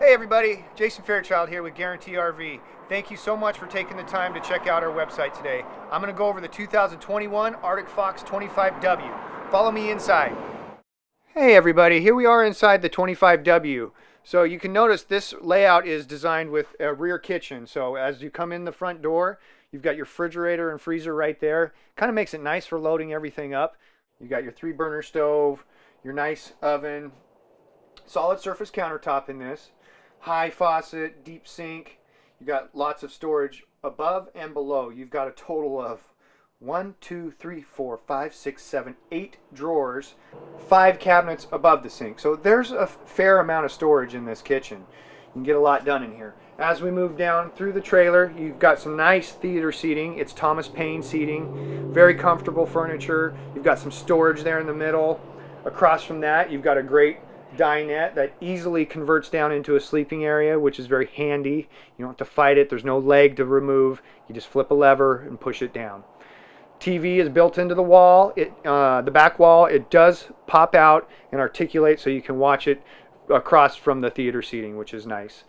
Hey everybody, Jason Fairchild here with Guarantee RV. Thank you so much for taking the time to check out our website today. I'm going to go over the 2021 Arctic Fox 25W. Follow me inside. Hey everybody, here we are inside the 25W. So you can notice this layout is designed with a rear kitchen. So as you come in the front door, you've got your refrigerator and freezer right there. Kind of makes it nice for loading everything up. You got your 3-burner stove, your nice oven, solid surface countertop in this. High faucet, deep sink. You got lots of storage above and below. You've got a total of 8 drawers, 5 cabinets above the sink. So there's a fair amount of storage in this kitchen. You can get a lot done in here. As we move down through the trailer, you've got some nice theater seating. It's Thomas Paine seating, very comfortable furniture. You've got some storage there in the middle. Across from that, you've got a great dinette that easily converts down into a sleeping area, which is very handy. You don't have to fight it. There's no leg to remove. You just flip a lever and push it down. TV is built into the wall. The back wall, it does pop out and articulate so you can watch it across from the theater seating, which is nice.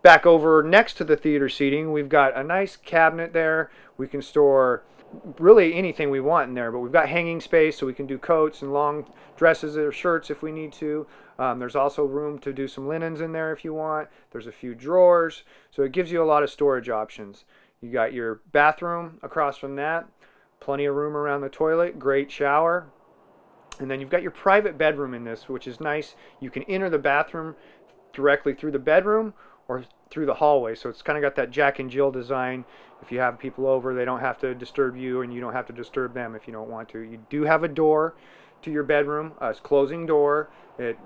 Back over next to the theater seating, we've got a nice cabinet there. We can store really anything we want in there, but we've got hanging space so we can do coats and long dresses or shirts if we need to. There's also room to do some linens in there if you want. There's a few drawers, so it gives you a lot of storage options. You got your bathroom across from that, plenty of room around the toilet, great shower, and then you've got your private bedroom in this, which is nice. You can enter the bathroom directly through the bedroom or through the hallway, so it's kind of got that Jack and Jill design. If you have people over, they don't have to disturb you, and you don't have to disturb them if you don't want to. You do have a door to your bedroom, a closing door. It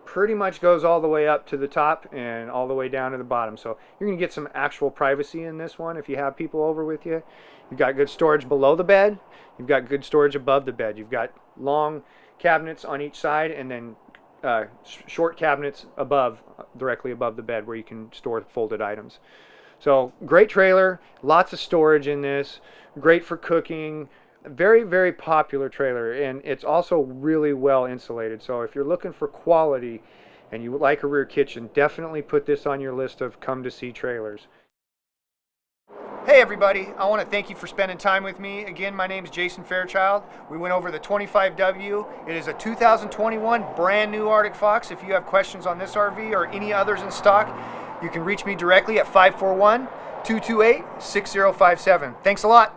pretty much goes all the way up to the top and all the way down to the bottom, so you're going to get some actual privacy in this one if you have people over with you. You've got good storage below the bed. You've got good storage above the bed. You've got long cabinets on each side, and then short cabinets above, directly above the bed, where you can store folded items. So great trailer, lots of storage in this, great for cooking. Very, very popular trailer, and it's also really well insulated. So if you're looking for quality and you would like a rear kitchen, definitely put this on your list of come to see trailers. Hey everybody, I want to thank you for spending time with me. Again, my name is Jason Fairchild. We went over the 25W. It is a 2021 brand new Arctic Fox. If you have questions on this RV or any others in stock, you can reach me directly at 541-228-6057. Thanks a lot.